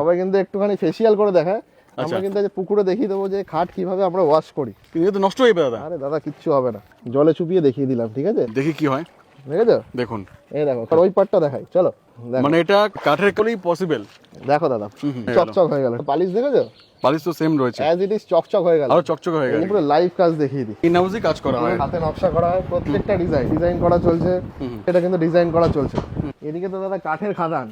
সবাই কিন্তু একটুখানি ফেসিয়াল করে দেখায়। আমরা কিন্তু আজ পুকুরে দেখিয়ে দেবো যে খাট কিভাবে আমরা ওয়াশ করি। কিন্তু নষ্ট হয়ে যাবে দাদা। আরে দাদা কিচ্ছু হবে না, জলে চুপিয়ে দেখিয়ে দিলাম, ঠিক আছে? দেখি কি হয়। দেখেছো? দেখুন এই দেখো, ওই পাটটা দেখাই, চলো দেখো। মানে এটা কাঠের কলেই পসিবল। দেখো দাদা চকচক হয়ে গেল, পালিশ দেখেছো? পালিশ তো সেম রয়েছে, অ্যাজ ইট ইজ চকচক হয়ে গেল, আরো চকচক হয়ে গেল। পুরো লাইভ কাজ দেখিয়ে দিই। ইন হাউসই কাজ করা হয়, হাতে নকশা করা হয়, প্রত্যেকটা ডিজাইন করা চলছে। এটা কিন্তু ডিজাইন করা চলছে। এদিকে তো দাদা কাঠের খাদান,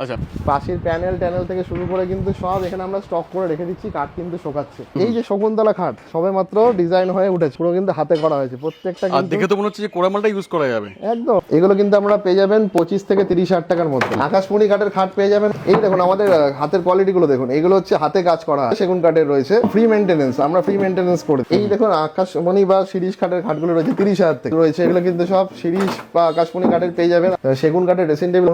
আচ্ছা পাশের প্যানেল থেকে শুরু করে কিন্তু সব এখানে আমরা স্টক করে রেখে দিচ্ছি, কাঠ কিন্তু শোকাচ্ছে। এই যে শকুন্তলা খাট সবে মাত্র ডিজাইন হয়ে উঠেছে, পুরো কিন্তু হাতে করা হয়েছে প্রত্যেকটা। আর দেখে তো মনে হচ্ছে যে কোড়ামালটা ইউজ করা যাবে একদম। এগুলো কিন্তু আমরা পেয়ে যাবেন 25 থেকে 30,000 টাকার মধ্যে। আকাশমণি কাঠের খাট পেয়ে যাবেন। এই দেখুন আমাদের হাতের কোয়ালিটি গুলো দেখুন, এগুলো হচ্ছে হাতে কাজ করা, সেগুন কাঠের রয়েছে, ফ্রি মেইনটেনেন্স, আমরা ফ্রি মেইনটেনেন্স করে। এই দেখুন আকাশমণি বা শিরিষ কাঠের খাটগুলো রয়েছে 30,000 থেকে রয়েছে। এগুলো কিন্তু সব শিরিষ বা আকাশমণি কাঠের পেয়ে যাবেন। সেগুন কাঠের ড্রেসিং টেবিল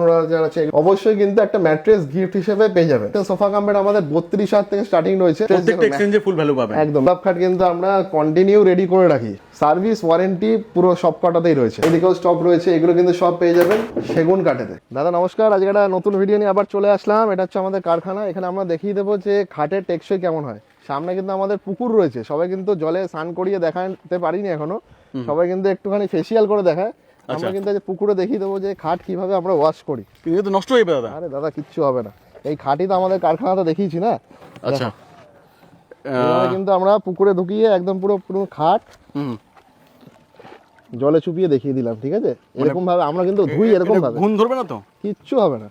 আছে, অবশ্যই কিন্তু একটা ম্যাট্রেস গিফট হিসেবে পেয়ে যাবেন। সোফা কাম বেড আমাদের 32,000 থেকে স্টার্টিং রয়েছে। প্রত্যেকটা এক্সচেঞ্জে ফুল ভ্যালু পাবেন। একদম। সব খাট কিন্তু আমরা কন্টিনিউ রেডি করে রাখি, সার্ভিস ওয়ারেন্টি পুরো সব কটাতেই রয়েছে। এদিকেও স্টক রয়েছে, এগুলো কিন্তু সব পেয়ে যাবেন সেগুন কাঠেতে। দাদা নমস্কার, আজকে একটা নতুন ভিডিও নিয়ে আবার চলে আসলাম। এটা হচ্ছে আমাদের কারখানা, এখানে আমরা দেখিয়ে দেবো যে খাটের টেকসই কেমন হয়। সামনে কিন্তু আমাদের পুকুর রয়েছে, সবাই কিন্তু জলে স্নান করিয়ে দেখাতে পারিনি এখনো, সবাই কিন্তু একটুখানি ফেসিয়াল করে দেখায়। আমরা কিন্তু আজ পুকুরে দেখিয়ে দেবো যে খাট কিভাবে আমরা ওয়াশ করি। কিন্তু তো নষ্ট হয়ে যাবে দাদা। আরে দাদা কিচ্ছু হবে না, এই খাটই তো আমাদের কারখানাতে দেখিয়েছি না। আচ্ছা কিন্তু আমরা পুকুরে ঢুকিয়ে একদম পুরো পুরো খাট জলে চুপিয়ে দেখিয়ে দিলাম, ঠিক আছে? এরকম ভাবে আমরা কিন্তু ধুই, এরকম ভাবে ঘুণ ধরবে না তো? কিচ্ছু হবে না,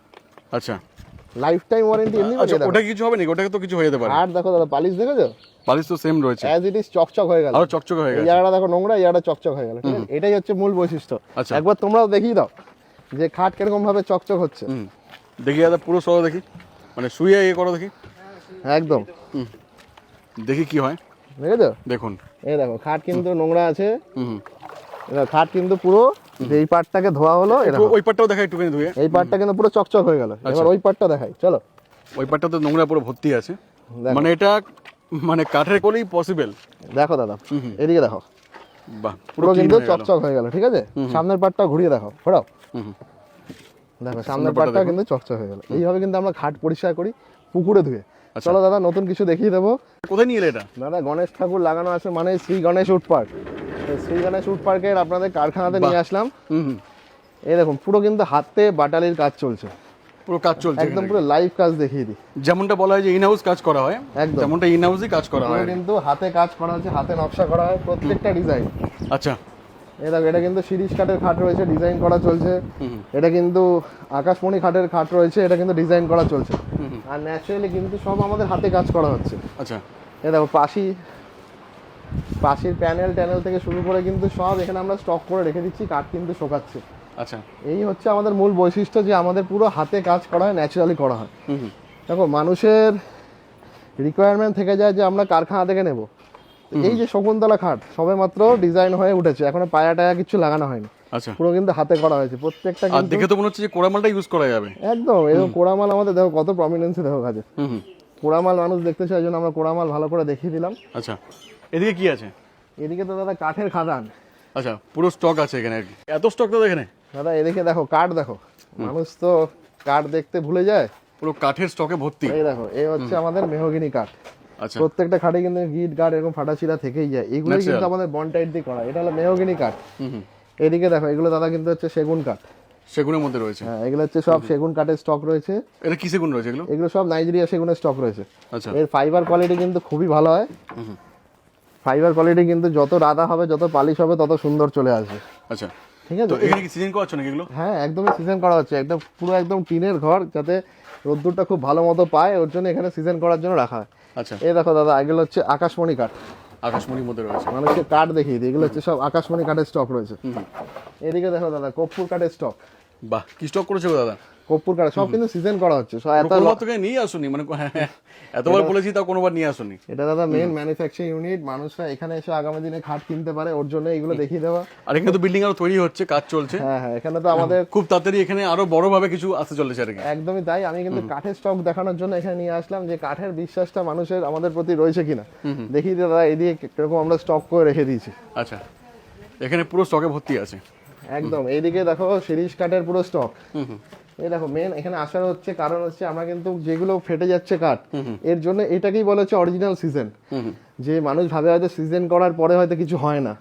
আচ্ছা লাইফ টাইম ওয়ারেন্টি। এমনি আচ্ছা ওটা কিছু হবে না, ওটা তো কিছু হয়ে যেতে পারে। আর দেখো দাদা পালিশ দেখেছো? পালিশ তো সেম রয়েছে, অ্যাজ ইট ইজ চকচক হয়ে গেল, আরো চকচক হয়ে এই গেছে। জায়গাটা দেখো নোংরা, এই জায়গাটা চকচক হয়ে গেল, ঠিক আছে? এটাই হচ্ছে মূল বৈশিষ্ট্য। আচ্ছা একবার তোমরাও দেখিয়ে দাও যে খাট কিরকম ভাবে চকচক হচ্ছে। দেখি দাদা পুরো সহ দেখি, মানে শুয়ে ইয়ে করো দেখি একদম। দেখি কি হয়। দেখেছো? দেখুন এই দেখো খাট কিন্তু নোংরা আছে, খাট কিন্তু পুরো এই পার্টটাকে ধোয়া হলো, ওই পাটটাও দেখাই একটুখানি ধুয়ে। এই পার্টটা কিন্তু পুরো চকচক হয়ে গেল। এবার ওই পার্টটা দেখাই, চলো। ওই পাটটা তো নোংরা পুরো ভর্তি আছে, মানে এটা মানে কাঠের কলেই পসিবল। দেখো দাদা এদিকে দেখো, বাহ পুরো কিন্তু চকচক হয়ে গেল, ঠিক আছে? সামনের পার্টটা ঘুরিয়ে দেখো, ঘোরাও। দেখো সামনের পার্টটা কিন্তু চকচক হয়ে গেল। এইভাবে কিন্তু আমরা ঘাট পরিষ্কার করি পুকুরে ধুয়ে। চলো দাদা নতুন কিছু দেখিয়ে দেবো। কোথায় নিয়ে এলে এটা? দাদা গণেশ ঠাকুর লাগানো আছে, মানে Shri Ganesh wood park. Shri Ganesh wood পার্কের আপনাদের কারখানাতে নিয়ে আসলাম। এই দেখুন পুরো কিন্তু হাতে বাটালির কাজ চলছে, পুরো কাজ চলছে একদম পুরো লাইভ কাজ দেখিয়ে দিই। যেমনটা বলা হয় যে ইন হাউস কাজ করা হয়, একদম যেমনটা ইন হাউসই কাজ করা হয়, কিন্তু হাতে কাজ করা হচ্ছে, হাতে নকশা করা হয় প্রত্যেকটা ডিজাইন। আচ্ছা এই দেখো এটা কিন্তু শিরিষ কাঠের খাট রয়েছে, ডিজাইন করা চলছে। এটা কিন্তু আকাশমণি খাটের খাট রয়েছে, এটা কিন্তু ডিজাইন করা চলছে। আর ন্যাচারালি কিন্তু সব আমাদের হাতে কাজ করা হচ্ছে। আচ্ছা এই দেখো পাশের প্যানেল থেকে শুরু করে কিন্তু সব এখানে আমরা স্টক করে রেখে দিচ্ছি, কাঠ কিন্তু শোকাচ্ছে। আচ্ছা এই হচ্ছে আমাদের মূল বৈশিষ্ট্য, যে আমাদের পুরো হাতে কাজ করা হয়, ন্যাচারালি করা হয়। দেখো মানুষের রিকোয়ারমেন্ট থেকে যায় যে আমরা কারখানা থেকে নেব। এই যে শকুন্তলা খাট সবে মাত্র ডিজাইন হয়ে উঠেছে, এখনো পায়া টায়া কিছু লাগানো হয়নি। আচ্ছা পুরো কিন্তু হাতে করা হয়েছে প্রত্যেকটা। আর দেখে তো মনে হচ্ছে যে কোড়ামালটা ইউজ করা যাবে। একদম। এরকম কোড়ামাল আমাদের দেখো কত প্রমিনেন্সে দেখো কাজে। কোড়ামাল মানুষ দেখতে চাই, জন্য আমরা কোড়ামাল ভালো করে দেখিয়ে দিলাম। আচ্ছা এদিকে কি আছে? এদিকে তো দাদা কাঠের খাদান। আচ্ছা পুরো স্টক আছে এখানে আর কি। এত স্টক তো এখানে দাদা এদিকে দেখো কাঠ দেখো, মানুষ তো কাঠ দেখতে ভুলে যায়, পুরো কাঠের স্টকে ভর্তি। এই দেখো এই হচ্ছে আমাদের মেহগিনি কাঠ। আচ্ছা প্রত্যেকটা খাটে কিন্তু গিট গার্ড এরকম ফাটাছিরা থেকেই যায়, এগুলোই কিন্তু আমাদের বন্ড টাইট দিয়ে করা। এটা হলো মেহগিনি কাঠ। এদিকে দেখো এগুলো দাদা কিন্তু হচ্ছে সেগুন কাঠ, সেগুনের মধ্যে রয়েছে। হ্যাঁ এগুলো হচ্ছে সব সেগুন কাঠের স্টক রয়েছে। এটা কি সেগুন রয়েছে এগুলো? এগুলো সব নাইজেরিয়া সেগুনের স্টক রয়েছে। আচ্ছা এর ফাইবার কোয়ালিটি কিন্তু খুবই ভালো হয়। ফাইবার কোয়ালিটি কিন্তু যত রাদা হবে, যত পালিশ হবে, তত সুন্দর চলে আসবে। আচ্ছা ঠিক আছে। তো এখানে কি সিজন করাচ্ছ নাকি এগুলো? হ্যাঁ একদমই সিজন করা হচ্ছে, একদম পুরো একদম টিনের ঘর, যাতে রোদ্দুরটা খুব ভালো মতো পায়, ওর জন্য এখানে সিজন করার জন্য রাখা হয়। আচ্ছা এই দেখো দাদা এগুলো হচ্ছে আকাশমণি কাঠ, আকাশমণির মধ্যে রয়েছে। মানুষকে কাঠ দেখিয়ে দিই, এগুলো হচ্ছে সব আকাশমণি কাঠের স্টক রয়েছে। এদিকে দেখো দাদা কর্পূর কাঠের স্টক। বাহ কি স্টক করেছো দাদা? কর্পূর কাঠ সব কিন্তু সিজন করা হচ্ছে। কোনোবার তোকে নিয়ে আসুনি, মানে এতবার বলেছি তাও কোনোবার নিয়ে আসুনি। এটা দাদা মেইন ম্যানুফ্যাকচারিং ইউনিট, মানুষরা এখানে এসে আগামী দিনে খাট কিনতে পারে, ওর জন্য এগুলো দেখিয়ে দেওয়া। আর এখানে তো বিল্ডিং আরো তৈরি হচ্ছে, কাজ চলছে। হ্যাঁ হ্যাঁ এখানে তো আমাদের খুব তাড়াতাড়ি এখানে আরো বড় ভাবে কিছু আসতে চলেছে আর কি। একদমই তাই। আমি কিন্তু কাঠের স্টক দেখানোর জন্য এখানে নিয়ে আসলাম, যে কাঠের বিশ্বাসটা মানুষের আমাদের প্রতি রয়েছে কিনা দেখিয়ে দিই দাদা। এদিকে কিরকম আমরা স্টক করে রেখে দিয়েছি। আচ্ছা এখানে পুরো স্টকে ভর্তি আছে একদম। এইদিকে দেখো শিরিষ কাঠের পুরো স্টক, এই দেখো মেন এখানে আসার হচ্ছে কারণ হচ্ছে আমরা কিন্তু যেগুলো ফেটে যাচ্ছে কাঠ, এর জন্য এটাকেই বলা হচ্ছে অরিজিনাল সিজন। যে মানুষ ভাবে হয়তো সিজন করার পরে হয়তো কিছু হয় না,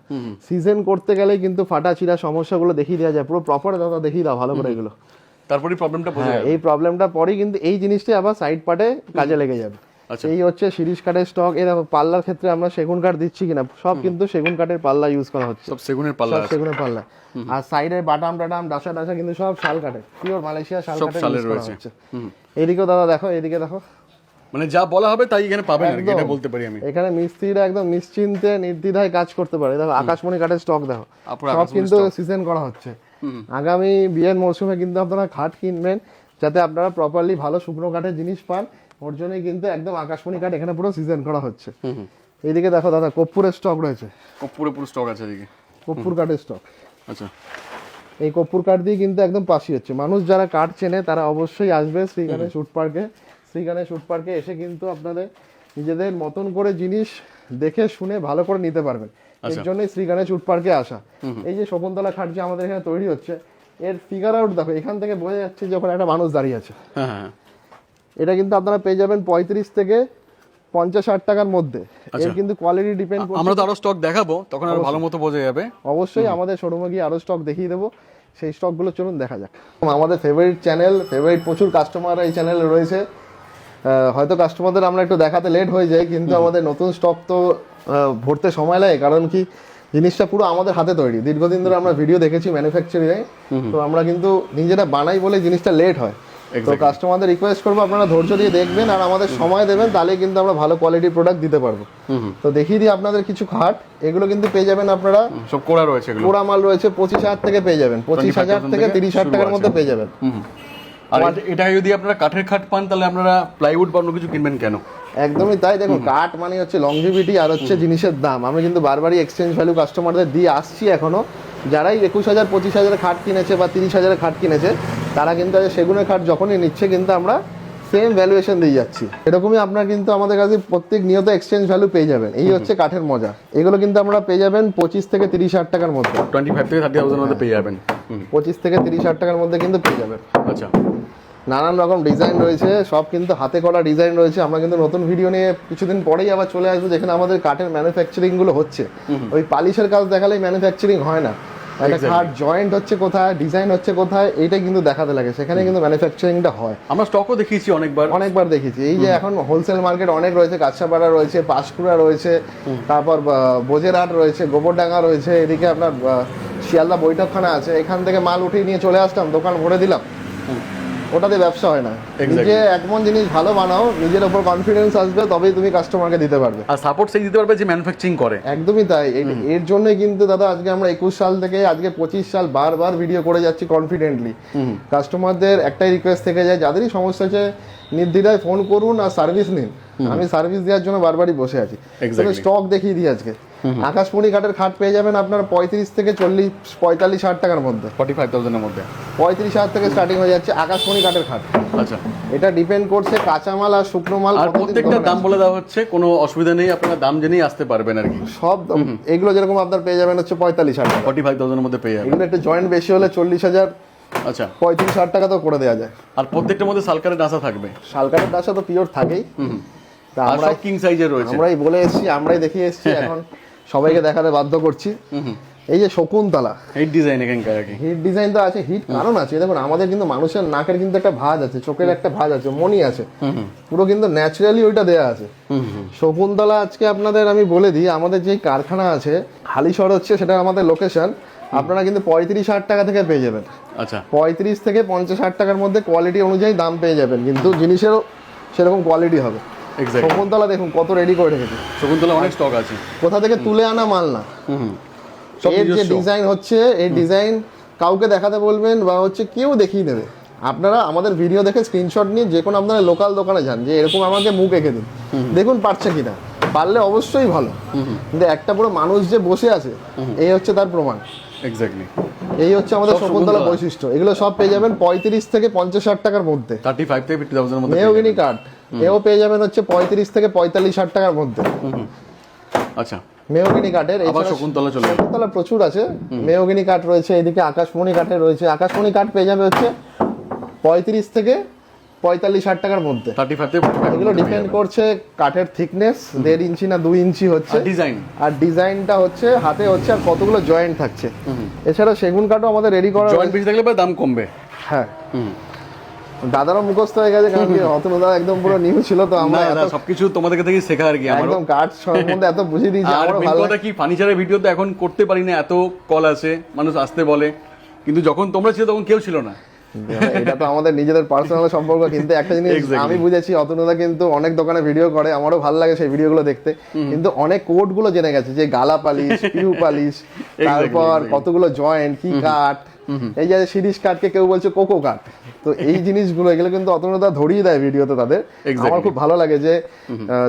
সিজন করতে গেলেই কিন্তু ফাটা চিরা সমস্যাগুলো দেখিয়ে দেওয়া যায়। পুরো প্রপার দাদা দেখিয়ে দাও ভালো করে এগুলো, তারপরেই প্রবলেমটা বোঝা যাবে। এই প্রবলেমটা পরেই কিন্তু এই জিনিসটাই আবার সাইড পার্টে কাজে লেগে যাবে। আচ্ছা। এই হচ্ছে শিরীষ কাঠের স্টক। এই দেখো পাল্লার ক্ষেত্রে আমরা সেগুন কাঠ দিচ্ছি কিনা, সব কিন্তু সেগুন কাঠের পাল্লা ইউজ করা হচ্ছে, সব সেগুনের পাল্লা সব আছে। সেগুনের পাল্লা। আর সাইডের বাটাম টাটাম ডাসা ডাসা কিন্তু সব শাল কাঠের, পিওর মালয়েশিয়া শাল সব কাঠের শালের ইউজ করা রয়েছে। হচ্ছে। এইদিকেও দাদা দেখো, এইদিকে দেখো, মানে যা বলা হবে তাই এখানে পাবেন আর কি, একদম। এটা বলতে পারি আমি। এখানে মিস্ত্রিরা একদম নিশ্চিন্তে নির্দ্বিধায় কাজ করতে পারে। দেখো আকাশমণি কাঠের স্টক দেখো, আপনার সব আকাশমণি কিন্তু সিজন করা হচ্ছে। আগামী বিয়ের মরশুমে কিন্তু আপনারা খাট কিনবেন যাতে আপনারা প্রপারলি ভালো শুকনো কাঠের জিনিস পান, ওর জন্যই কিন্তু একদম আকাশমণি কাঠ এখানে পুরো সিজন করা হচ্ছে। এইদিকে দেখো দাদা কর্পূরের স্টক রয়েছে, পুরো স্টক আছে এদিকে। কর্পূর কাঠের স্টক। আচ্ছা, এই কর্পূর কাঠ দিয়ে কিন্তু একদম পাশি হচ্ছে। মানুষ যারা কাঠ চেনে তারা অবশ্যই আসবে শ্রীগানের শুট পার্কে। শ্রীগানের শুট পার্কে এসে কিন্তু আপনাদের নিজেদের মতন করে জিনিস দেখে শুনে ভালো করে নিতে পারবেন। এর জন্যই শ্রীগানের শুট পার্কে আসা। এই যে শকুন্তলা খাট যে আমাদের এখানে তৈরি হচ্ছে, এর ফিগার আউট দেখো, এখান থেকে বোঝা যাচ্ছে যে ওখানে একটা মানুষ দাঁড়িয়ে আছে। হ্যাঁ হ্যাঁ। এটা কিন্তু আপনারা পেয়ে যাবেন 35 থেকে 50-60 টাকার মধ্যে। এর কিন্তু কোয়ালিটি ডিপেন্ড করছে। আমরা তো আরো স্টক দেখাবো, তখন আরো ভালো মতো বোঝা যাবে। অবশ্যই আমাদের শোরুমে গিয়ে আরো স্টক দেখিয়ে দেবো, সেই স্টকগুলো চলুন দেখা যাক। আমাদের ফেভারিট চ্যানেল, ফেভারিট প্রচুর কাস্টমার এই চ্যানেলে রয়েছে। হয়তো কাস্টমারদের আমরা একটু দেখাতে লেট হয়ে যায়, কিন্তু আমাদের নতুন স্টক তো ভরতে সময় লাগে। কারণ কি, জিনিসটা পুরো আমাদের হাতে তৈরি। দীর্ঘদিন ধরে আমরা ভিডিও দেখেছি ম্যানুফ্যাকচারিং, তো আমরা কিন্তু নিজেরা বানাই বলে জিনিসটা লেট হয়। তো কাস্টমারদের রিকোয়েস্ট করবো আপনারা ধৈর্য দিয়ে দেখবেন আর আমাদের সময় দেবেন, তাহলে কিন্তু আমরা ভালো কোয়ালিটির প্রোডাক্ট দিতে পারবো। তো দেখিয়ে দিই আপনাদের কিছু খাট। এগুলো কিন্তু পেয়ে যাবেন আপনারা, সব কোড়া রয়েছে এগুলো। পোড়া মাল রয়েছে 25,000 থেকে পেয়ে যাবেন, 25,000 থেকে 30,000 টাকার মধ্যে পেয়ে যাবেন। আর এটা যদি আপনারা কাঠের খাট পান, তাহলে আপনারা প্লাইউড বা অন্য কিছু কিনবেন কেন? একদমই তাই। দেখুন কাঠ মানে হচ্ছে লংজিভিটি আর হচ্ছে জিনিসের দাম। আমি কিন্তু বারবারই এক্সচেঞ্জ ভ্যালু কাস্টমারদের দিয়ে আসছি এখনো। যারাই 21,000 25,000 খাট কিনেছে বা 30,000 খাট কিনেছে, তারা কিন্তু সেগুনের খাট যখনই নিচ্ছে কিন্তু আমরা সেম ভ্যালুয়েশন দিয়ে যাচ্ছি। এরকমই আপনারা কিন্তু আমাদের কাছে প্রত্যেক নিয়ত এক্সচেঞ্জ ভ্যালু পেয়ে যাবেন। এই হচ্ছে কাঠের মজা। এগুলো কিন্তু আমরা পেয়ে যাবেন 25 থেকে 30,000 টাকার মধ্যে, 25 থেকে 30,000 মধ্যে পেয়ে যাবেন। 25 থেকে 30,000 টাকার মধ্যে কিন্তু পেয়ে যাবেন। আচ্ছা, নানান রকম ডিজাইন রয়েছে, সব কিন্তু হাতে করা ডিজাইন রয়েছে। আমরা কিন্তু নতুন ভিডিও নিয়ে কিছুদিন পরেই আবার চলে আসবো, যেখানে আমাদের কাঠের ম্যানুফ্যাকচারিং গুলো হচ্ছে। ওই পালিশের কাজ দেখালেই ম্যানুফ্যাকচারিং হয় না। একটা কাঠ জয়েন্ট হচ্ছে কোথায়, ডিজাইন হচ্ছে কোথায়, এইটা কিন্তু দেখাতে লাগে। সেখানে কিন্তু ম্যানুফ্যাকচারিংটা হয়। আমরা স্টকও দেখিয়েছি অনেকবার দেখেছি। এই যে এখন হোলসেল মার্কেট অনেক রয়েছে, কাছাপাড়া রয়েছে, পাঁশকুড়া রয়েছে, তারপর বোজেরহাট রয়েছে, গোবরডাঙ্গা রয়েছে, এদিকে আপনার শিয়ালদা বৈঠকখানা আছে। এখান থেকে মাল উঠিয়ে নিয়ে চলে আসলাম, দোকান ভরে দিলাম। ওটাতে ব্যবসা হয় না। নিজে এমন জিনিস ভালো বানাও, নিজের উপর কনফিডেন্স আসবে, তবেই তুমি কাস্টমারকে দিতে পারবে। আর সাপোর্ট সেই দিতে পারবে যে ম্যানুফ্যাকচারিং করে। একদমই তাই। এর জন্যই কিন্তু দাদা আজকে আমরা 21 সাল থেকে আজকে 25 সাল বারবার ভিডিও করে যাচ্ছি কনফিডেন্টলি। কাস্টমারদের একটাই রিকোয়েস্ট থেকে যায়, যাদেরই সমস্যা আছে নির্দ্বিধায় ফোন করুন আর সার্ভিস নিন। আমি সার্ভিস দেওয়ার জন্য বারবারই বসে আছি। স্টক দেখিয়ে দিই আজকে। আকাশমণি কাঠের খাট পেয়ে যাবেন আপনারা 35 থেকে 45,000 টাকার মধ্যে, 45,000 এর মধ্যে 35,000 থেকে স্টার্টিং হয়ে যাচ্ছে আকাশমণি কাঠের খাট। আচ্ছা, এটা ডিপেন্ড করছে কাঁচামাল আর শুকনো মাল। আর প্রত্যেকটা দাম বলে দেওয়া হচ্ছে, কোনো অসুবিধা নেই, আপনারা দাম জেনেই আসতে পারবেন আর কি। সব এগুলো যেরকম আপনার পেয়ে যাবেন হচ্ছে 45,000 টাকা, 45,000 এর মধ্যে পেয়ে যাবেন। এগুলো একটু জয়েন্ট বেশি হলে 40,000 আচ্ছা, 35,000 টাকা তো করে দেওয়া যায়। আর প্রত্যেকটার মধ্যে সালকারের ডাসা থাকবে। শালকাঠের ডাসা তো পিওর থাকেই। তা আর আমরা সব কিং সাইজের রয়েছে। আমরাই বলে এসেছি, আমরাই দেখিয়ে এসেছি, এখন সবাইকে দেখাতে বাধ্য করছি। এই যে শকুন্তলা হিট ডিজাইন, এখানকার আর কি হিট ডিজাইন তো আছে, হিট কারণ আছে। দেখুন আমাদের কিন্তু মানুষের নাকের কিন্তু একটা ভাঁজ আছে, চোখের একটা ভাঁজ আছে, মনি আছে, পুরো কিন্তু ন্যাচারালি ওইটা দেয়া আছে। শকুন্তলা আজকে আপনাদের আমি বলে দিই, আমাদের যে কারখানা আছে হালিশহর হচ্ছে, সেটা আমাদের লোকেশন। আপনারা কিন্তু 35,000 টাকা থেকে পেয়ে যাবেন। আচ্ছা, 35 থেকে 50,000 টাকার মধ্যে কোয়ালিটি অনুযায়ী দাম পেয়ে যাবেন, কিন্তু জিনিসেরও সেরকম কোয়ালিটি হবে। শকুন্তলা দেখুন কত রেডি করে রেখেছে। শকুন্তলা অনেক স্টক আছে, কোথা থেকে তুলে আনা মাল না। এর যে ডিজাইন হচ্ছে, এই ডিজাইন কাউকে দেখাতে বলবেন বা হচ্ছে কেউ দেখিয়ে দেবে। আপনারা আমাদের ভিডিও দেখে স্ক্রিনশট নিয়ে যে কোনো আপনারা লোকাল দোকানে যান, যে এরকম আমাকে মুখ এঁকে দিন, দেখুন পারছে কিনা। পারলে অবশ্যই ভালো, কিন্তু একটা পুরো মানুষ যে বসে আছে, এই হচ্ছে তার প্রমাণ। এক্স্যাক্টলি, এই হচ্ছে আমাদের শকুন্তলা বৈশিষ্ট্য। এগুলো সব পেয়ে যাবেন 35 থেকে 50,000 টাকার মধ্যে। 35 থেকে 50,000 এর মধ্যে মেহগিনি কাঠ এও পেয়ে যাবেন হচ্ছে 35 থেকে 45,000 টাকার মধ্যে। আচ্ছা, মেহগিনি কাঠের আবার শকুন্তলা চলে গেল। শকুন্তলা প্রচুর আছে। মেহগিনি কাঠ রয়েছে, এদিকে আকাশমণি কাঠের রয়েছে। আকাশমণি কাঠ পেয়ে যাবে হচ্ছে 35 থেকে 45,000 টাকার মধ্যে। 35 থেকে 45 এগুলো ডিপেন্ড করছে কাঠের থিকনেস, 1.5 ইঞ্চি না 2 ইঞ্চি হচ্ছে, ডিজাইন আর ডিজাইনটা হচ্ছে হাতে হচ্ছে, আর কতগুলো জয়েন্ট থাকছে। এছাড়া সেগুন কাঠও আমাদের রেডি করা জয়েন্ট বেশি থাকলে দাম কমবে। হ্যাঁ, দাদারও মুখস্থ হয়ে গেছে, কারণ কি অতনুদা একদম পুরো নিউ ছিল, তো আমরা সবকিছু তোমাদের থেকে শেখা আর কি। একদম কাঠ সম্বন্ধে এত বুঝিয়ে দিয়েছি। আর আমারও মেন ভালো কথা কি, ফার্নিচারের ভিডিও তো এখন করতে পারি না, এত কল আসে, মানুষ আসতে বলে, কিন্তু যখন তোমরা ছিল তখন কেউ ছিল না। এটা তো আমাদের নিজেদের পার্সোনাল সম্পর্ক। কিন্তু একটা জিনিস আমি বুঝেছি, অতনুদা কিন্তু অনেক দোকানে ভিডিও করে, আমারও ভালো লাগে সেই ভিডিওগুলো দেখতে, কিন্তু অনেক কোড গুলো জেনে গেছে, যে গালা পালিশ, পিউ পালিশ, তারপর কতগুলো জয়েন্ট, কি কাঠ, এই যে শিরিষ কাঠকে কেউ বলছে কোকো কাঠ, তো এই জিনিসগুলো এগুলো কিন্তু অতনুদা ধরিয়ে দেয় ভিডিওতে তাদের। আমার খুব ভালো লাগে যে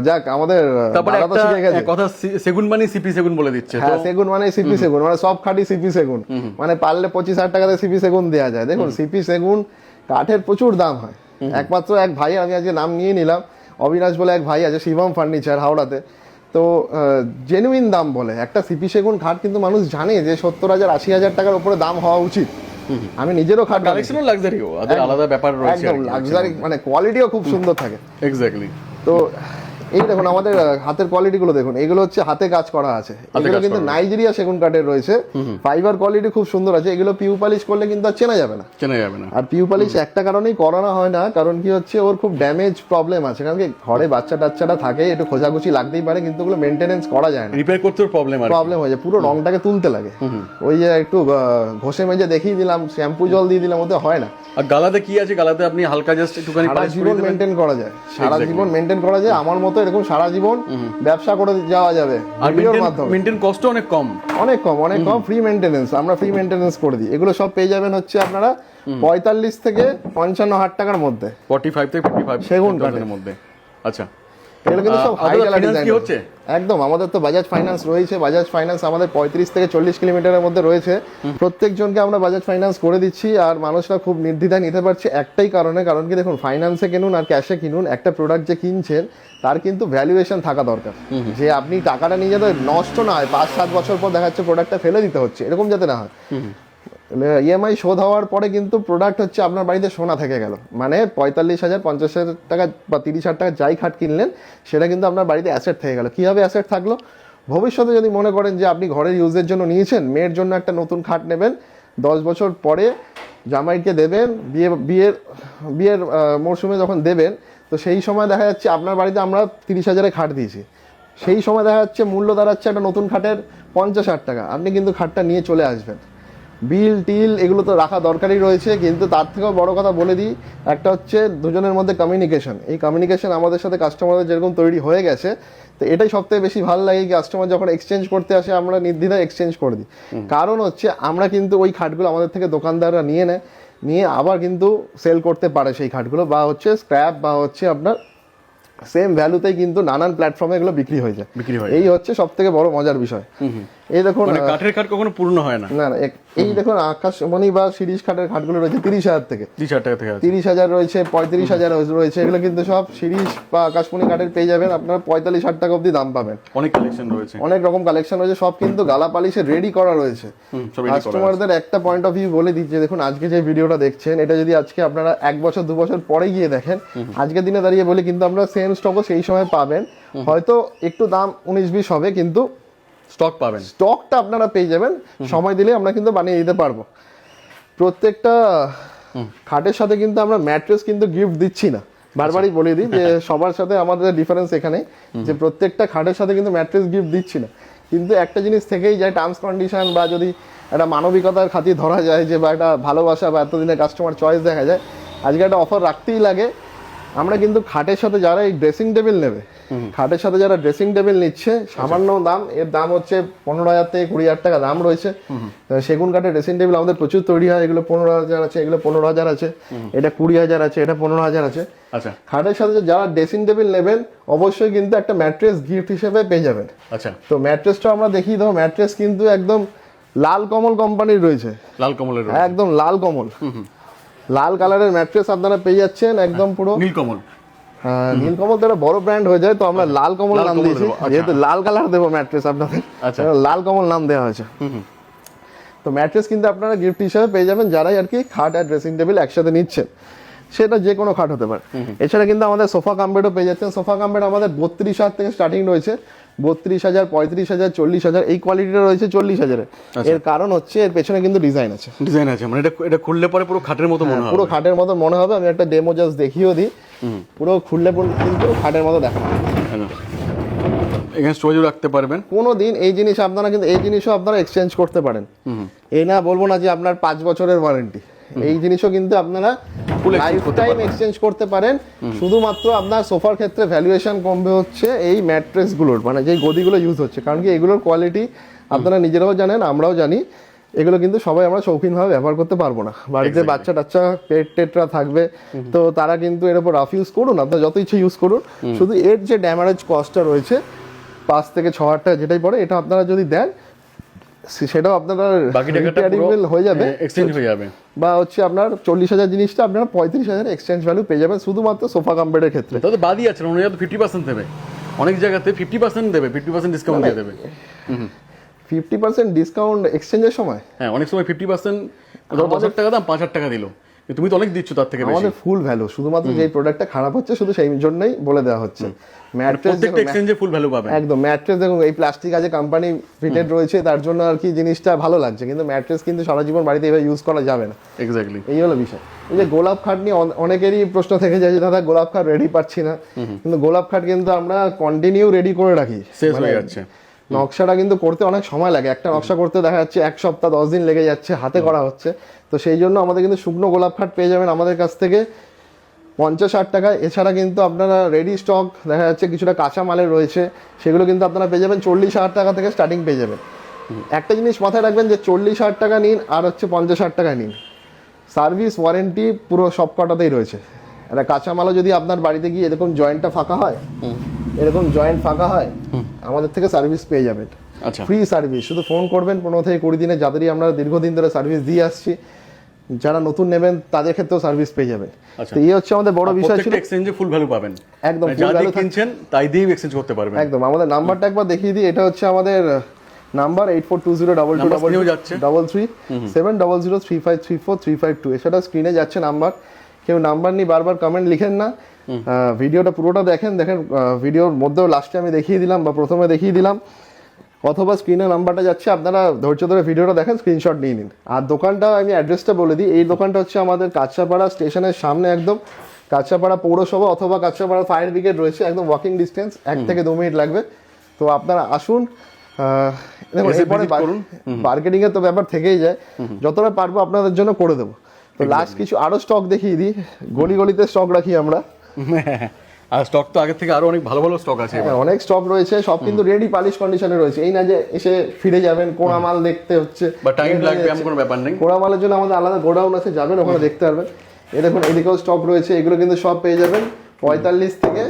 যাক আমাদের দাদা তো শিখে গেছে। কথা সেগুন মানে সিপি সেগুন বলে দিচ্ছে। হ্যাঁ, সেগুন মানে সিপি সেগুন, মানে সব খাঁটি সিপি সেগুন, মানে পারলে 25,000 টাকাতে সিপি সেগুন দেওয়া যায়। দেখুন সিপি সেগুন কাঠের প্রচুর দাম হয়। একমাত্র এক ভাই, আমি আজকে নাম নিয়ে নিলাম, অবিনাশ বলে এক ভাই আছে, শিবম ফার্নিচার হাওড়াতে, তো জেনুইন দাম বলে। একটা সিপি সেগুন খাট কিন্তু মানুষ জানে যে 70,000 80,000 টাকার উপরে দাম হওয়া উচিত। আমি নিজেরও খাট, কালেকশনও লাক্সারিও, আলাদা ব্যাপার রয়েছে, একদম লাক্সারি, মানে কোয়ালিটিও খুব সুন্দর থাকে। এক্স্যাক্টলি। তো এই দেখুন আমাদের হাতের কোয়ালিটি গুলো দেখুন, এগুলো হচ্ছে হাতে কাজ করা আছে, এগুলো কিন্তু নাইজেরিয়া সেগুন কাঠের রয়েছে, ফাইবার কোয়ালিটি খুব সুন্দর আছে। এগুলো পিউ পালিশ করলে কিন্তু আর চেনা যাবে না। আর পিউ পালিশ একটা কারণেই করানো হয় না, কারণ কি হচ্ছে ওর খুব ড্যামেজ প্রবলেম আছে, কারণ কি ঘরে বাচ্চা টাচ্চাটা থাকে, একটু খোঁজাখুচি লাগতেই পারে, কিন্তু ওগুলো মেনটেনেন্স করা যায় না, রিপেয়ার করতে প্রবলেম হয়ে যায়, পুরো রংটাকে তুলতে লাগে। ওই যে একটু ঘষে মেজে দেখিয়ে দিলাম, শ্যাম্পু জল দিয়ে দিলাম, ওতে হয় না। আর গালাতে কি আছে, গালাতে আপনি হালকা জাস্ট একটুখানি সারা জীবন মেনটেন করা যায়, সারা জীবন মেনটেন করা যায়। আমার মতো এরকম সারা জীবন ব্যবসা করে যাওয়া যাবে ভিডিওর মাধ্যমে। মেনটেন কষ্ট অনেক কম, অনেক কম, ফ্রি মেনটেনেন্স, আমরা ফ্রি মেনটেনেন্স করে দিই। এগুলো সব পেয়ে যাবেন হচ্ছে আপনারা 45 থেকে 55,000 টাকার মধ্যে, 45 থেকে 55 সেগুন কাঠের মধ্যে। আচ্ছা, এগুলো কিন্তু সব হাই কালার ডিজাইন হচ্ছে। একদম আমাদের তো বাজাজ ফাইন্যান্স রয়েছে, বাজাজ ফাইন্যান্স আমাদের 35 থেকে 40 কিলোমিটারের মধ্যে রয়েছে। প্রত্যেকজনকে আমরা বাজাজ ফাইন্যান্স করে দিচ্ছি, আর মানুষরা খুব নির্দ্বিধায় নিতে পারছে একটাই কারণে, কারণ কি দেখুন ফাইন্যান্সে কিনুন আর ক্যাশে কিনুন, একটা প্রোডাক্ট যে কিনছেন তার কিন্তু ভ্যালুয়েশন থাকা দরকার, যে আপনি টাকাটা নিয়ে যাতে নষ্ট না হয়, 5-7 বছর পর দেখা যাচ্ছে প্রোডাক্টটা ফেলে দিতে হচ্ছে, এরকম যাতে না হয়। ইএমআই শোধ হওয়ার পরে কিন্তু প্রোডাক্ট হচ্ছে আপনার বাড়িতে সোনা থেকে গেল, মানে 45,000 50,000 টাকা বা 30,000 টাকা যাই খাট কিনলেন সেটা কিন্তু আপনার বাড়িতে অ্যাসেট থেকে গেল। কীভাবে অ্যাসেট থাকলো? ভবিষ্যতে যদি মনে করেন যে আপনি ঘরের ইউজের জন্য নিয়েছেন, মেয়ের জন্য একটা নতুন খাট নেবেন, 10 বছর পরে জামাইকে দেবেন, বিয়ের মরশুমে যখন দেবেন, তো সেই সময় দেখা যাচ্ছে আপনার বাড়িতে আমরা 30,000-এ খাট দিয়েছি, সেই সময় দেখা যাচ্ছে মূল্য দাঁড়াচ্ছে একটা নতুন খাটের 50,000 টাকা। আপনি কিন্তু খাটটা নিয়ে চলে আসবেন। বিল টিল এগুলো তো রাখা দরকারই রয়েছে, কিন্তু তার থেকেও বড় কথা বলে দিই, একটা হচ্ছে দুজনের মধ্যে কমিউনিকেশন। এই কমিউনিকেশন আমাদের সাথে কাস্টমারদের যেরকম তৈরি হয়ে গেছে, তো এটাই সবথেকে বেশি ভালো লাগে। কাস্টমার যখন এক্সচেঞ্জ করতে আসে আমরা নির্দ্বিধায় এক্সচেঞ্জ করে দিই, কারণ হচ্ছে আমরা কিন্তু ওই খাটগুলো আমাদের থেকে দোকানদাররা নিয়ে আবার কিন্তু সেল করতে পারে সেই খাটগুলো, বা হচ্ছে স্ক্র্যাপ, বা হচ্ছে আপনার সেম ভ্যালুতেই কিন্তু নানান প্ল্যাটফর্মে এগুলো বিক্রি হয়ে যায়। এই হচ্ছে সব থেকে বড় মজার বিষয়। এই দেখুন কাঠের খাট কখনো পূর্ণ হয় না। না, এই দেখুন আকাশমণি বা শিরিষ খাটের খাটগুলো রয়েছে 30,000 থেকে, 30,000 টাকা থেকে 30,000 রয়েছে, 35,000 রয়েছে। এগুলো কিন্তু সব শিরিষ বা আকাশমণি কাঠের পেয়ে যাবেন, আপনার 45,000 টাকা অব্দি দাম পাবেন। অনেক কালেকশন রয়েছে, অনেক রকম কালেকশন রয়েছে, সব কিন্তু গালা পালিশে রেডি করা রয়েছে। কাস্টমারদের একটা পয়েন্ট অফ ভিউ বলে দিচ্ছে, দেখুন আজকে যে ভিডিওটা দেখছেন, এটা যদি আজকে আপনারা 1 বছর 2 বছর পরে গিয়ে দেখেন, আজকের দিনে দাঁড়িয়ে বলে কিন্তু আমরা সেম স্টকও সেই সময় পাবেন, হয়তো একটু দাম 19-20 হবে, কিন্তু স্টক পাবেন, স্টকটা আপনারা পেয়ে যাবেন। সময় দিলে আমরা কিন্তু বানিয়ে দিতে পারবো। প্রত্যেকটা খাটের সাথে কিন্তু আমরা ম্যাট্রেস কিন্তু গিফট দিচ্ছি না, বারবারই বলে দিই যে সবার সাথে আমাদের ডিফারেন্স এখানে, যে প্রত্যেকটা খাটের সাথে কিন্তু ম্যাট্রেস গিফট দিচ্ছি না, কিন্তু একটা জিনিস থেকেই যায়, টার্মস কন্ডিশন, বা যদি একটা মানবিকতার খাতির ধরা যায়, যে বা একটা ভালোবাসা বা এতদিনের কাস্টমার চয়েস দেখা যায়, আজকে একটা অফার রাখতেই লাগে। আমরা কিন্তু খাটের সাথে যারা এই ড্রেসিং টেবিল নেবে, খাটের সাথে যারা ড্রেসিং টেবিল নিচ্ছে, সামান্য দাম, এর দাম হচ্ছে 15,000 থেকে 20,000 টাকা দাম রয়েছে। সেগুন কাঠের ড্রেসিং টেবিল আমাদের প্রচুর তৈরি হয়, এগুলো 15,000 আছে, এগুলো 15,000 আছে, এটা 20,000 আছে, এটা 15,000 আছে। আচ্ছা, খাটের সাথে যারা ড্রেসিং টেবিল নেবেন অবশ্যই কিন্তু একটা ম্যাট্রেস গিফট হিসেবে পেয়ে যাবেন। আচ্ছা, তো ম্যাট্রেসটা আমরা দেখিয়ে দেবো। ম্যাট্রেস কিন্তু একদম লাল কমল কোম্পানির রয়েছে, লাল কমলের, একদম লাল কমল, লাল কালারের ম্যাট্রেস আপনারা পেয়ে যাচ্ছেন, একদম পুরো নীলকমল। নীলকমল তো একটা বড় ব্র্যান্ড হয়ে যায়, তো আমরা লাল কমল নাম দিয়েছি, যেহেতু লাল কালার দেবো ম্যাট্রেস আপনাদের, লাল কমল নাম দেওয়া হয়েছে। তো ম্যাট্রেস কিন্তু আপনারা গিফট হিসেবে পেয়ে যাবেন যারাই আর কি খাট আর ড্রেসিং টেবিল একসাথে নিচ্ছেন। সেটা যে কোনো খাট হতে পারে। এছাড়া কিন্তু আমাদের সোফা কাম বেডও পেয়ে যাচ্ছেন। সোফা কাম বেড আমাদের 32,000 থেকে স্টার্টিং রয়েছে, 32,000, 35,000, 40,000, এই কোয়ালিটিটা রয়েছে 40,000। এর কারণ হচ্ছে এর পেছনে কিন্তু ডিজাইন আছে। ডিজাইন আছে, মানে এটা খুললে পরে পুরো খাটের মতো মনে হয়। পুরো খাটের মতো মনে হবে। আমি একটা ডেমো জাস্ট দেখিয়েও দিই। পুরো খুললে কিন্তু খাটের মতো দেখানো হবে। এখানে স্টোরেজও রাখতে পারবেন। কোনো দিন এই জিনিস আপনারা কিন্তু এই জিনিসও আপনারা এক্সচেঞ্জ করতে পারেন। এই না বলবো না যে আপনার 5 বছরের ওয়ারেন্টি, এই জিনিসও কিন্তু আপনারা লাইফ টাইম এক্সচেঞ্জ করতে পারেন। শুধুমাত্র আপনার সোফার ক্ষেত্রে ভ্যালুয়েশন কমবে হচ্ছে এই ম্যাট্রেসগুলোর, মানে যে গদিগুলো ইউজ হচ্ছে, কারণ কি এগুলোর কোয়ালিটি আপনারা নিজেরাও জানেন, আমরাও জানি, এগুলো কিন্তু সবাই আমরা শৌখিনভাবে ব্যবহার করতে পারবো না। বাড়িতে বাচ্চা টাচ্চা পেট টেটরা থাকবে, তো তারা কিন্তু এর উপর রাফ ইউজ করুন, আপনার যত ইচ্ছে ইউজ করুন। শুধু এর যে ড্যামারেজ কস্টটা রয়েছে 5 থেকে 6,000 টাকা যেটাই পড়ে, এটা আপনারা যদি দেন সেটাও আপনারা রিপেয়ারিং হয়ে যাবে, এক্সচেঞ্জ হয়ে যাবে। বা হচ্ছে আপনার 40,000 জিনিসটা আপনারা 35,000 এক্সচেঞ্জ ভ্যালু পেয়ে যাবেন শুধুমাত্র সোফা কাম বেডের ক্ষেত্রে। তাহলে বাদই আছে, অন্য জায়গাতে 50% দেবে, অনেক জায়গাতে 50% দেবে, 50% ডিসকাউন্ট দিয়ে দেবে। 50% ডিসকাউন্ট এক্সচেঞ্জের সময়? হ্যাঁ, অনেক সময় 50%, 10,000 টাকা দাম 5,000 টাকা দিল, তুমি তো অনেক দিচ্ছ তার থেকে বেশি। আমাদের ফুল ভ্যালু, শুধুমাত্র যে প্রোডাক্টটা খারাপ হচ্ছে শুধু সেই জন্যই বলে দেওয়া হচ্ছে। ম্যাট্রেস প্রত্যেকটা এক্সচেঞ্জে ফুল ভ্যালু পাবেন। একদম। ম্যাট্রেস দেখুন, এই প্লাস্টিক আছে কোম্পানি ফিটেড রয়েছে, তার জন্য আর কি জিনিসটা ভালো লাগছে, কিন্তু ম্যাট্রেস কিন্তু সারা জীবন বাড়িতে এভাবে ইউজ করা যাবে না। এক্স্যাক্টলি, এই হলো বিষয়। এই যে গোলাপ খাট নিয়ে অনেকেরই প্রশ্ন থেকে যায় যে দাদা গোলাপ খাট রেডি পাচ্ছি না, কিন্তু গোলাপ খাট কিন্তু আমরা কন্টিনিউ রেডি করে রাখি। শেষ হয়ে যাচ্ছে। নকশাটা কিন্তু করতে অনেক সময় লাগে, একটা নকশা করতে দেখা যাচ্ছে 1 সপ্তাহ 10 দিন লেগে যাচ্ছে, হাতে করা হচ্ছে। তো সেই জন্য আমাদের কিন্তু শুকনো গোলাপ খাট পেয়ে যাবেন আমাদের কাছ থেকে 50-60 টাকায়। এছাড়া কিন্তু আপনারা রেডি স্টক দেখা যাচ্ছে কিছুটা কাঁচা মালের রয়েছে, সেগুলো কিন্তু আপনারা পেয়ে যাবেন 40,000 টাকা থেকে স্টার্টিং পেয়ে যাবেন। একটা জিনিস মাথায় রাখবেন যে 40,000 টাকা নিন আর হচ্ছে 50,000 টাকা নিন, সার্ভিস ওয়ারেন্টি পুরো সব কটাতেই রয়েছে। একটা কাঁচা মালও যদি আপনার বাড়িতে গিয়ে এরকম জয়েন্টটা ফাঁকা হয়, এরকম জয়েন্ট ফাঁকা হয়, আমাদের থেকে সার্ভিস পেয়ে যাবেন। আচ্ছা, ফ্রি সার্ভিস, শুধু ফোন করবেন। 15 থেকে 20 দিনে, যাদেরই আমরা দীর্ঘদিন ধরে সার্ভিস দিয়ে আসছি, যারা নতুন নেবেন তাদের ক্ষেত্রেও সার্ভিস পেয়ে যাবেন। তো এই হচ্ছে আমাদের বড় বিষয় ছিল। এক্সচেঞ্জে ফুল ভ্যালু পাবেন, একদম যা দিয়ে কিনছেন তাই দিয়েই এক্সচেঞ্জ করতে পারবেন। একদম। আমাদের নাম্বারটা একবার দেখিয়ে দিই, এটা হচ্ছে আমাদের নাম্বার 84202233 7003534 এছাড়া স্ক্রিনে যাচ্ছে নাম্বার। কেউ নাম্বার নিয়ে বারবার কমেন্ট লিখেন না, ভিডিওটা পুরোটা দেখেন। ভিডিওর মধ্যেও লাস্টে আমি দেখিয়ে দিলাম বা প্রথমে দেখিয়ে দিলাম, অথবা স্ক্রিনে নাম্বারটা যাচ্ছে, আপনারা ধৈর্য ধরে ভিডিওটা দেখেন, স্ক্রিনশট নিয়ে নিন। আর দোকানটা আমি অ্যাড্রেসটা বলে দিই, এই দোকানটা হচ্ছে আমাদের কাঁচরাপাড়া স্টেশনের সামনে, একদম কাঁচরাপাড়া পৌরসভা অথবা কাঁচরাপাড়া ফায়ার ব্রিগেড রয়েছে, একদম ওয়াকিং ডিস্টেন্স, 1 থেকে 2 মিনিট লাগবে। তো আপনারা আসুন। দেখুন, এরপরে মার্কেটিং এর তো ব্যাপার থেকেই যায়, যতটা পারবো আপনাদের জন্য করে দেবো। তো লাস্ট কিছু আরো স্টক দেখিয়ে দিই, গলিতে স্টক রাখি আমরা। আর স্টক তো আগে থেকে আরো অনেক ভালো ভালো স্টক আছে, অনেক স্টক রয়েছে, সব কিন্তু রেডি পালিশ কন্ডিশনে রয়েছে। এই না যে এসে ফিরে যাবেন, কোড়া মাল দেখতে হচ্ছে বা টাইম লাগবে, এমন কোনো ব্যাপার নেই। কোড়া মালের জন্য আমাদের আলাদা গোডাউন আছে, যাবেন ওখানে দেখতে পারবেন। এই দেখুন, এদিকেও স্টক রয়েছে, এগুলো কিন্তু সব পেয়ে যাবেন 45 থেকে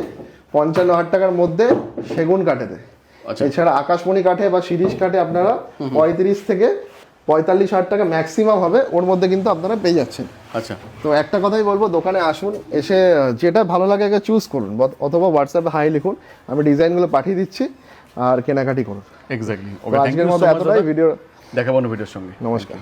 55,000 টাকার মধ্যে সেগুন কাঠেতে। এছাড়া আকাশমণি কাঠে বা শিরিষ কাঠে আপনারা 35 থেকে 45,000 টাকা ম্যাক্সিমাম হবে, ওর মধ্যে কিন্তু আপনারা পেয়ে যাচ্ছেন। আচ্ছা, তো একটা কথাই বলবো, দোকানে আসুন, এসে যেটা ভালো লাগে আগে চুজ করুন, অথবা হোয়াটসঅ্যাপে হাই লিখুন, আমি ডিজাইনগুলো পাঠিয়ে দিচ্ছি, আর কেনাকাটি করুন। এক্স্যাক্টলি। আজকের মতো এতটাই, ভিডিও দেখাবো ভিডিওর সঙ্গে। নমস্কার।